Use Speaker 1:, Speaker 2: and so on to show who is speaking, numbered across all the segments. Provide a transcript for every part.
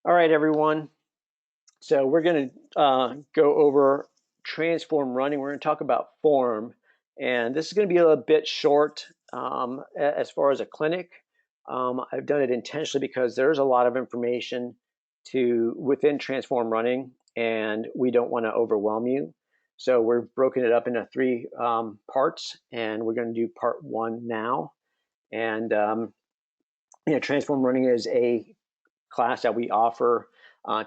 Speaker 1: All right, everyone. So we're going to go over transform running. We're going to talk about form, and this is going to be a bit short as far as a clinic. I've done it intentionally because there's a lot of information to within transform running, and we don't want to overwhelm you. So we're broken it up into three parts, and we're going to do part one now. And transform running is a class that we offer.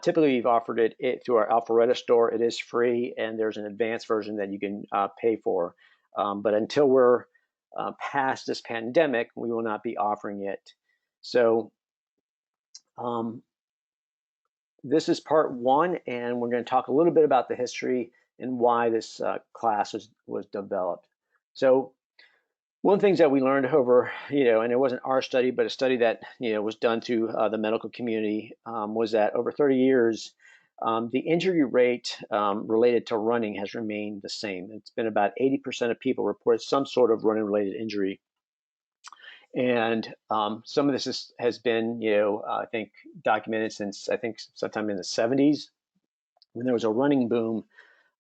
Speaker 1: Typically, we've offered it through our Alpharetta store. It is free, and there's an advanced version that you can pay for. But until we're past this pandemic, we will not be offering it. So um, this is part one, and we're going to talk a little bit about the history and why this class was developed. So one of the things that we learned over, and it wasn't our study, but a study that, was done through the medical community, was that over 30 years, the injury rate related to running has remained the same. It's been about 80% of people report some sort of running related injury. And some of this has been, I think, documented since, I think, sometime in the 70s when there was a running boom.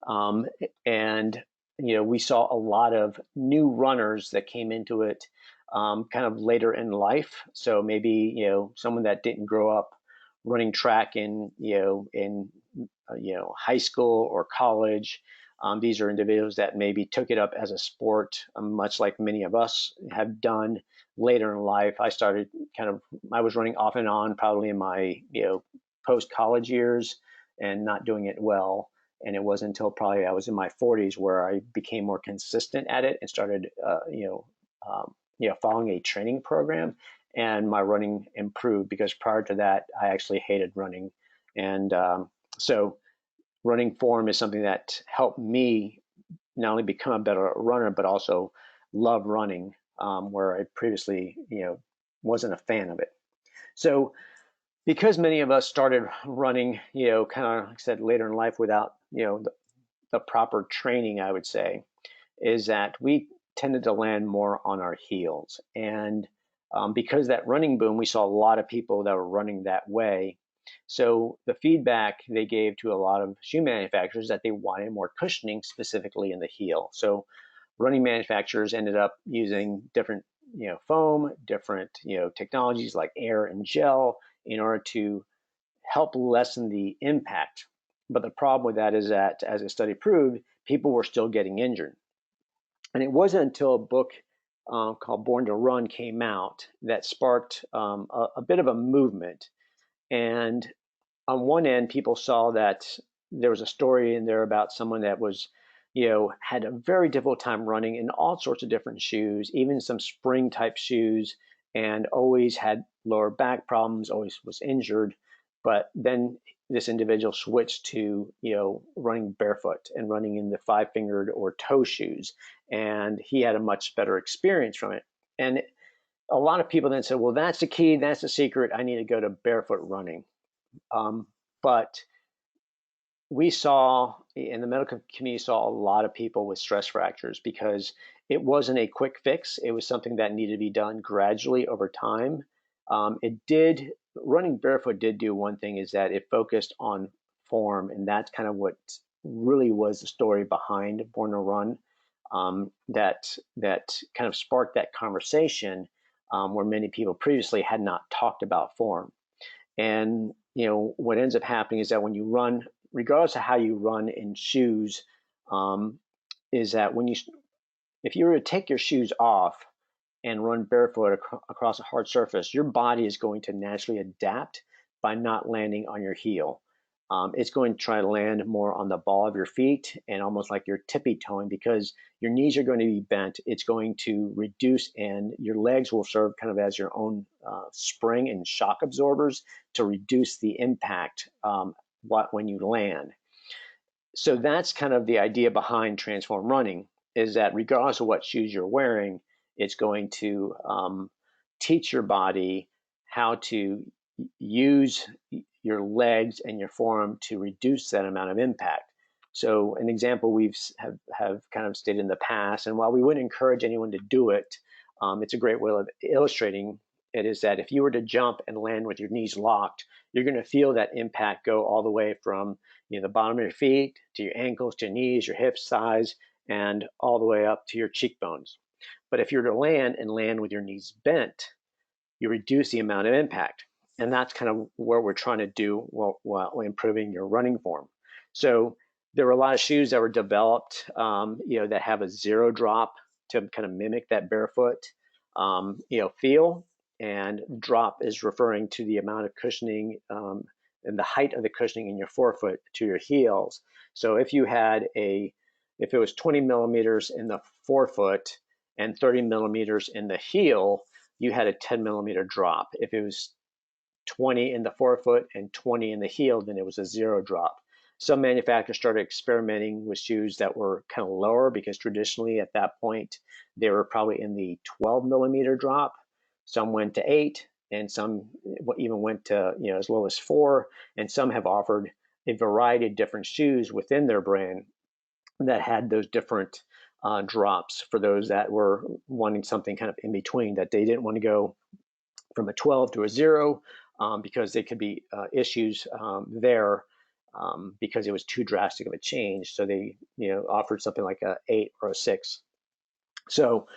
Speaker 1: Um, and we saw a lot of new runners that came into it kind of later in life. So maybe someone that didn't grow up running track in high school or college. These are individuals that maybe took it up as a sport, much like many of us have done later in life. I was running off and on probably in my post college years and not doing it well. And it wasn't until probably I was in my 40s where I became more consistent at it and started, following a training program, and my running improved because prior to that, I actually hated running. And so running form is something that helped me not only become a better runner, but also love running, where I previously, wasn't a fan of it. So because many of us started running, kind of like I said, later in life without, the proper training, I would say, is that we tended to land more on our heels. And because that running boom, we saw a lot of people that were running that way. So the feedback they gave to a lot of shoe manufacturers that they wanted more cushioning specifically in the heel. So running manufacturers ended up using different, foam, different, technologies like air and gel in order to help lessen the impact. But the problem with that is that, as a study proved, people were still getting injured. And it wasn't until a book called Born to Run came out that sparked a bit of a movement. And on one end, people saw that there was a story in there about someone that was, had a very difficult time running in all sorts of different shoes, even some spring type shoes, and always had lower back problems, always was injured. But then this individual switched to, running barefoot and running in the five-fingered or toe shoes, and he had a much better experience from it. And a lot of people then said, well, that's the key, that's the secret. I need to go to barefoot running. But we saw in the medical community saw a lot of people with stress fractures because it wasn't a quick fix. It was something that needed to be done gradually over time. Running barefoot did do one thing, is that it focused on form, and that's kind of what really was the story behind Born to Run. That kind of sparked that conversation where many people previously had not talked about form. And what ends up happening is that when you run, regardless of how you run in shoes, is that if you were to take your shoes off and run barefoot across a hard surface, your body is going to naturally adapt by not landing on your heel. It's going to try to land more on the ball of your feet and almost like you're tippy toeing because your knees are going to be bent. It's going to reduce, and your legs will serve kind of as your own spring and shock absorbers to reduce the impact when you land. So that's kind of the idea behind transform running, is that regardless of what shoes you're wearing, it's going to teach your body how to use your legs and your forearm to reduce that amount of impact. So an example have kind of stated in the past, and while we wouldn't encourage anyone to do it, it's a great way of illustrating It is that if you were to jump and land with your knees locked, you're going to feel that impact go all the way from the bottom of your feet to your ankles, to your knees, your hips, thighs, and all the way up to your cheekbones. But if you're to land with your knees bent, you reduce the amount of impact. And that's kind of where we're trying to do while improving your running form. So there were a lot of shoes that were developed, that have a zero drop to kind of mimic that barefoot, feel. And drop is referring to the amount of cushioning and the height of the cushioning in your forefoot to your heels. So if it was 20 millimeters in the forefoot and 30 millimeters in the heel, you had a 10 millimeter drop. If it was 20 in the forefoot and 20 in the heel, then it was a zero drop. Some manufacturers started experimenting with shoes that were kind of lower, because traditionally at that point they were probably in the 12 millimeter drop. Some went to 8, and some even went to as low as 4. And some have offered a variety of different shoes within their brand that had those different drops for those that were wanting something kind of in between, that they didn't want to go from a 12 to a 0, because there could be issues there, because it was too drastic of a change. So they offered something like a 8 or a 6. So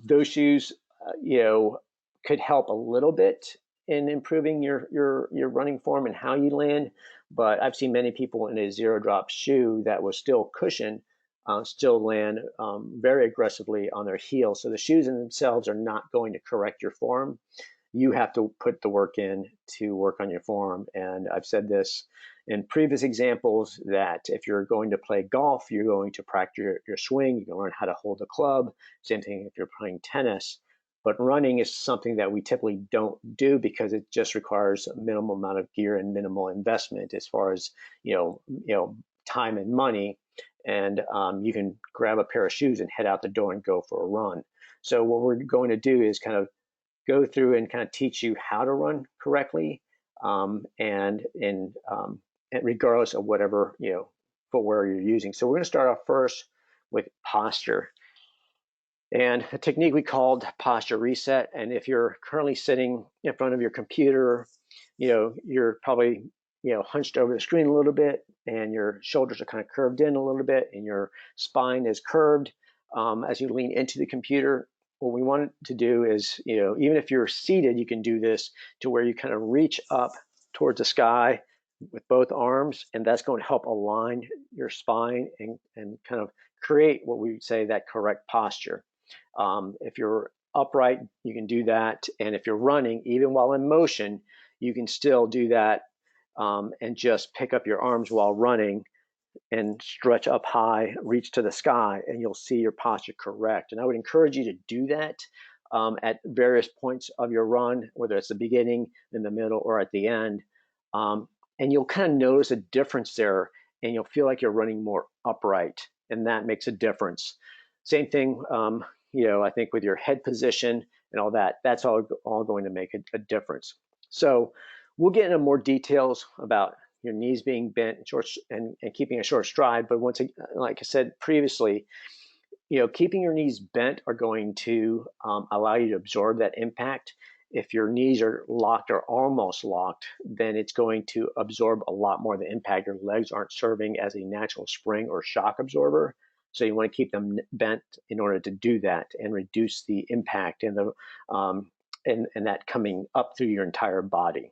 Speaker 1: those shoes could help a little bit in improving your running form and how you land. But I've seen many people in a zero drop shoe that was still cushioned still land very aggressively on their heels. So the shoes in themselves are not going to correct your form. You have to put the work in to work on your form. And I've said this in previous examples, that if you're going to play golf, you're going to practice your swing, you can learn how to hold a club. Same thing if you're playing tennis. But running is something that we typically don't do, because it just requires a minimal amount of gear and minimal investment as far as time and money. And you can grab a pair of shoes and head out the door and go for a run. So what we're going to do is kind of go through and kind of teach you how to run correctly, and regardless of whatever footwear you're using. So we're going to start off first with posture, and a technique we called posture reset. And if you're currently sitting in front of your computer, you're probably hunched over the screen a little bit, and your shoulders are kind of curved in a little bit, and your spine is curved as you lean into the computer. What we want to do is, even if you're seated, you can do this to where you kind of reach up towards the sky with both arms, and that's going to help align your spine and kind of create what we would say that correct posture. If you're upright, you can do that. And if you're running, even while in motion, you can still do that, and just pick up your arms while running and stretch up high, reach to the sky, and you'll see your posture correct. And I would encourage you to do that at various points of your run, whether it's the beginning, in the middle, or at the end. And you'll kind of notice a difference there, and you'll feel like you're running more upright, and that makes a difference. Same thing, I think with your head position and all that, that's all going to make a difference. So we'll get into more details about your knees being bent and keeping a short stride. But once, like I said previously, keeping your knees bent are going to allow you to absorb that impact. If your knees are locked or almost locked, then it's going to absorb a lot more of the impact. Your legs aren't serving as a natural spring or shock absorber. So you want to keep them bent in order to do that and reduce the impact and that coming up through your entire body.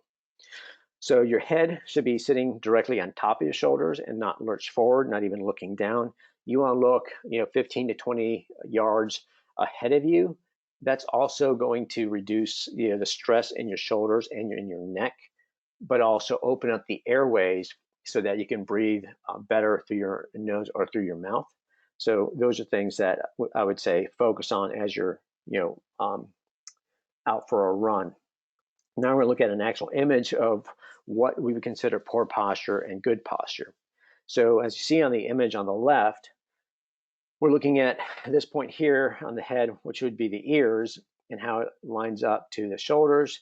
Speaker 1: So your head should be sitting directly on top of your shoulders and not lurched forward, not even looking down. You want to look, 15 to 20 yards ahead of you. That's also going to reduce, the stress in your shoulders and in your neck, but also open up the airways so that you can breathe better through your nose or through your mouth. So those are things that I would say focus on as you're, out for a run. Now we're going to look at an actual image of what we would consider poor posture and good posture. So as you see on the image on the left, we're looking at this point here on the head, which would be the ears, and how it lines up to the shoulders,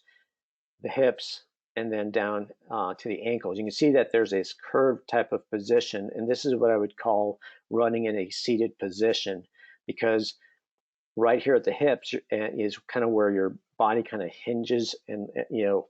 Speaker 1: the hips, and then down to the ankles. You can see that there's this curved type of position, and this is what I would call running in a seated position, because right here at the hips is kind of where your body kind of hinges and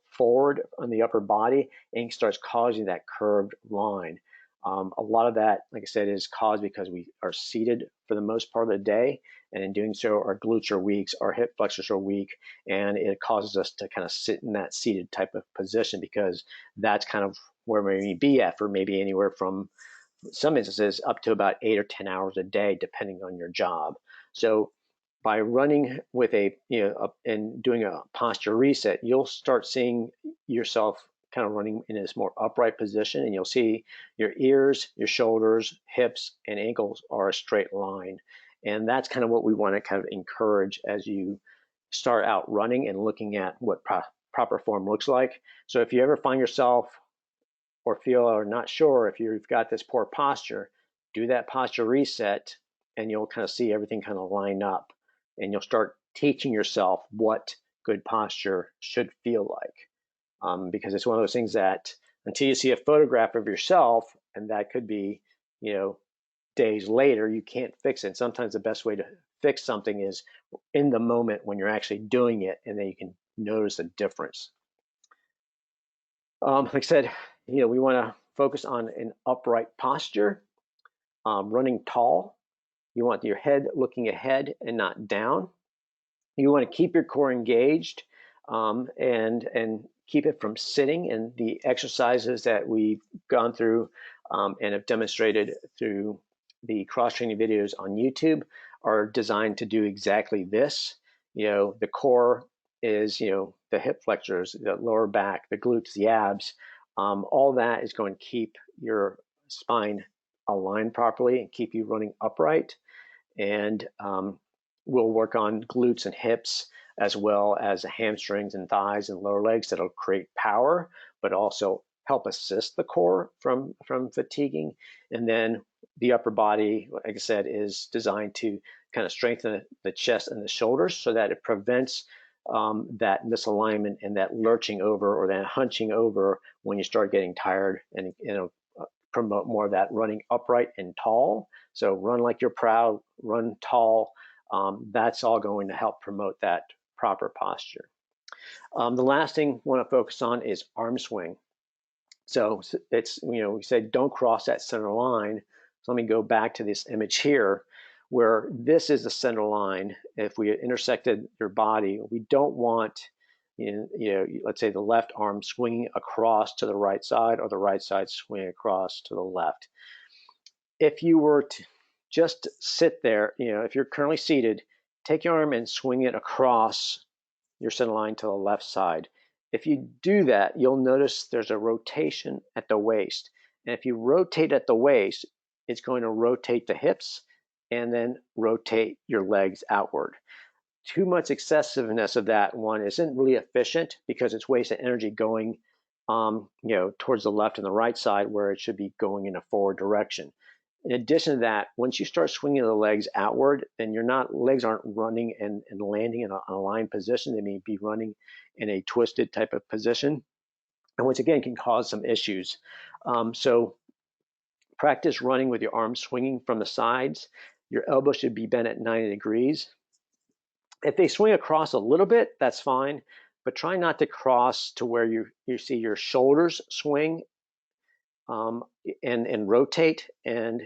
Speaker 1: forward on the upper body and starts causing that curved line. A lot of that, like I said, is caused because we are seated for the most part of the day, and in doing so, our glutes are weak, our hip flexors are weak, and it causes us to kind of sit in that seated type of position because that's kind of where we may be at for maybe anywhere from some instances up to about 8 or 10 hours a day, depending on your job. So by running with and doing a posture reset, you'll start seeing yourself kind of running in this more upright position, and you'll see your ears, your shoulders, hips, and ankles are a straight line. And that's kind of what we want to kind of encourage as you start out running and looking at what proper form looks like. So if you ever find yourself or feel or not sure if you've got this poor posture, do that posture reset and you'll kind of see everything kind of line up, and you'll start teaching yourself what good posture should feel like. Because it's one of those things that until you see a photograph of yourself, and that could be, days later, you can't fix it. Sometimes the best way to fix something is in the moment when you're actually doing it, and then you can notice a difference. Like I said, we want to focus on an upright posture, running tall. You want your head looking ahead and not down. You want to keep your core engaged, and keep it from sitting. And the exercises that we've gone through and have demonstrated through the cross-training videos on YouTube are designed to do exactly this. The core is, the hip flexors, the lower back, the glutes, the abs. All that is going to keep your spine aligned properly and keep you running upright. And we'll work on glutes and hips as well as hamstrings and thighs and lower legs that'll create power, but also help assist the core from fatiguing. And then the upper body, like I said, is designed to kind of strengthen the chest and the shoulders so that it prevents that misalignment and that lurching over or that hunching over when you start getting tired, and promote more of that running upright and tall. So run like you're proud, run tall. That's all going to help promote that proper posture. The last thing I want to focus on is arm swing. So it's, we said don't cross that center line. So let me go back to this image here where this is the center line. If we intersected your body, we don't want, let's say the left arm swinging across to the right side or the right side swinging across to the left. If you were to just sit there, if you're currently seated, take your arm and swing it across your center line to the left side. If you do that, you'll notice there's a rotation at the waist. And if you rotate at the waist, it's going to rotate the hips and then rotate your legs outward. Too much excessiveness of that one isn't really efficient because it's wasted energy going towards the left and the right side where it should be going in a forward direction. In addition to that, once you start swinging the legs outward, then legs aren't running and landing in an aligned position. They may be running in a twisted type of position, and once again can cause some issues. So practice running with your arms swinging from the sides. Your elbow should be bent at 90 degrees. If they swing across a little bit, that's fine, but try not to cross to where you see your shoulders swing and rotate, and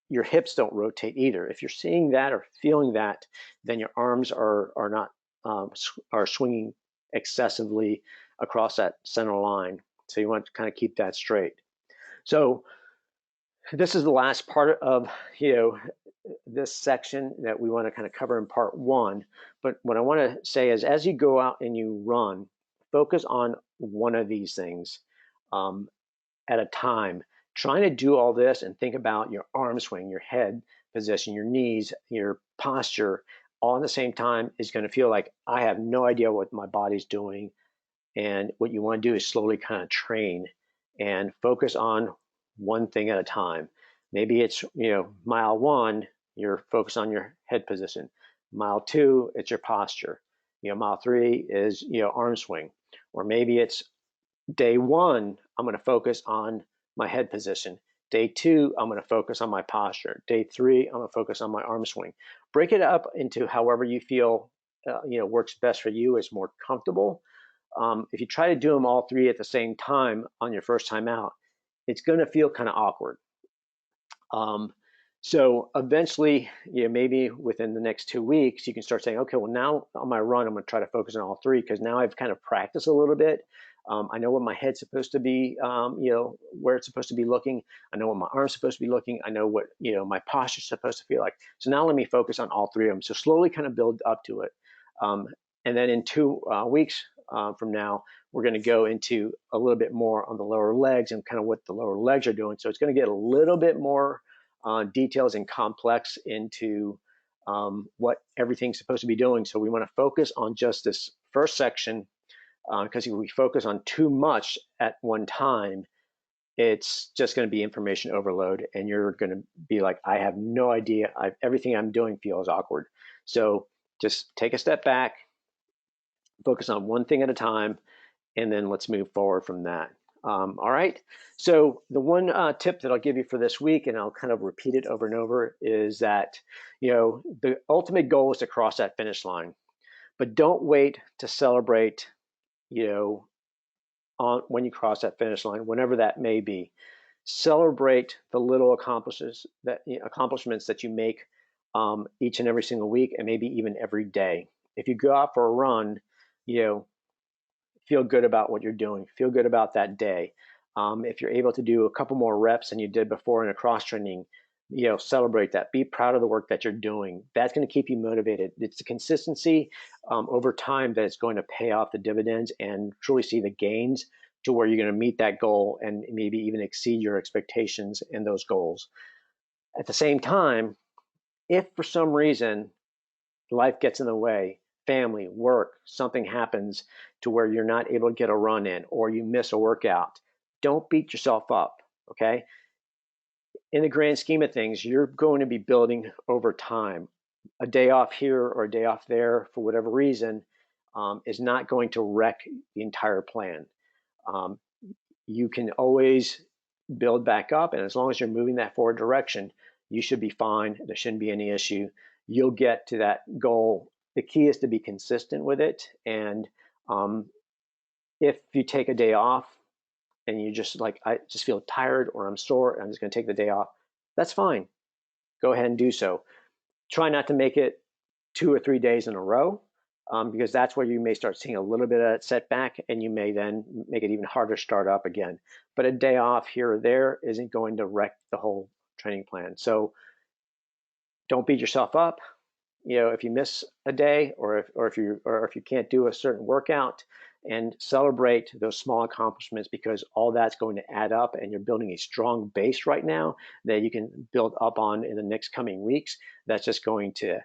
Speaker 1: your hips don't rotate either. If you're seeing that or feeling that, then your arms are not are swinging excessively across that center line. So you want to kind of keep that straight. So this is the last part of this section that we want to kind of cover in part one. But what I want to say is, as you go out and you run, focus on one of these things at a time. Trying to do all this and think about your arm swing, your head position, your knees, your posture, all at the same time is going to feel like I have no idea what my body's doing. And what you want to do is slowly kind of train and focus on one thing at a time. Maybe it's, mile one, you're focused on your head position. Mile two, it's your posture. Mile three is, arm swing. Or maybe it's day one, I'm going to focus on my head position. Day 2, I'm going to focus on my posture. Day 3, I'm going to focus on my arm swing. Break it up into however you feel works best for you, is more comfortable. If you try to do them all 3 at the same time on your first time out, it's going to feel kind of awkward. So eventually, maybe within the next 2 weeks, you can start saying, okay, well, now on my run, I'm going to try to focus on all 3, because now I've kind of practiced a little bit. I know what my head's supposed to be, where it's supposed to be looking. I know what my arm's supposed to be looking. I know what, my posture's supposed to feel like. So now let me focus on all 3 of them. So slowly kind of build up to it. And then in 2 weeks from now, we're going to go into a little bit more on the lower legs and kind of what the lower legs are doing. So it's going to get a little bit more details and complex into what everything's supposed to be doing. So we want to focus on just this first section, because if we focus on too much at one time, it's just going to be information overload, and you're going to be like, I have no idea. Everything I'm doing feels awkward. So just take a step back, focus on one thing at a time, and then let's move forward from that. All right. So the one tip that I'll give you for this week, and I'll kind of repeat it over and over, is that, the ultimate goal is to cross that finish line, but don't wait to celebrate, when you cross that finish line, whenever that may be. Celebrate the little accomplishments that you make each and every single week, and maybe even every day. If you go out for a run, feel good about what you're doing. Feel good about that day. If you're able to do a couple more reps than you did before in a cross training, celebrate that. Be proud of the work that you're doing. That's going to keep you motivated. It's the consistency over time that is going to pay off the dividends and truly see the gains to where you're going to meet that goal and maybe even exceed your expectations in those goals. At the same time, if for some reason life gets in the way, family, work, something happens to where you're not able to get a run in, or you miss a workout, don't beat yourself up, okay? In the grand scheme of things, you're going to be building over time. A day off here or a day off there for whatever reason is not going to wreck the entire plan. You can always build back up, and as long as you're moving that forward direction, you should be fine. There shouldn't be any issue. You'll get to that goal. The key is to be consistent with it, and if you take a day off and you just like, I just feel tired or I'm sore, I'm just going to take the day off, that's fine. Go ahead and do so. Try not to make it 2 or 3 days in a row, because that's where you may start seeing a little bit of that setback, and you may then make it even harder to start up again. But a day off here or there isn't going to wreck the whole training plan. So don't beat yourself up. If you miss a day, or if you can't do a certain workout, and celebrate those small accomplishments, because all that's going to add up, and you're building a strong base right now that you can build up on in the next coming weeks. That's just going to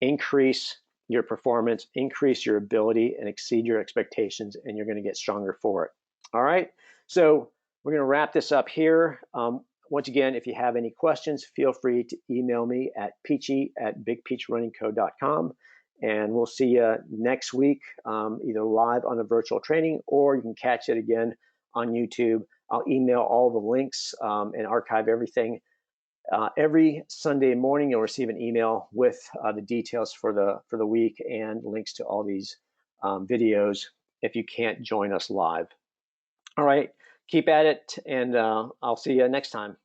Speaker 1: increase your performance, increase your ability, and exceed your expectations, and you're going to get stronger for it. All right. So we're going to wrap this up here. Once again, if you have any questions, feel free to email me at peachy@bigpeachrunningco.com. And we'll see you next week, either live on a virtual training, or you can catch it again on YouTube. I'll email all the links and archive everything. Every Sunday morning, you'll receive an email with the details for the week and links to all these videos if you can't join us live. All right, keep at it, and I'll see you next time.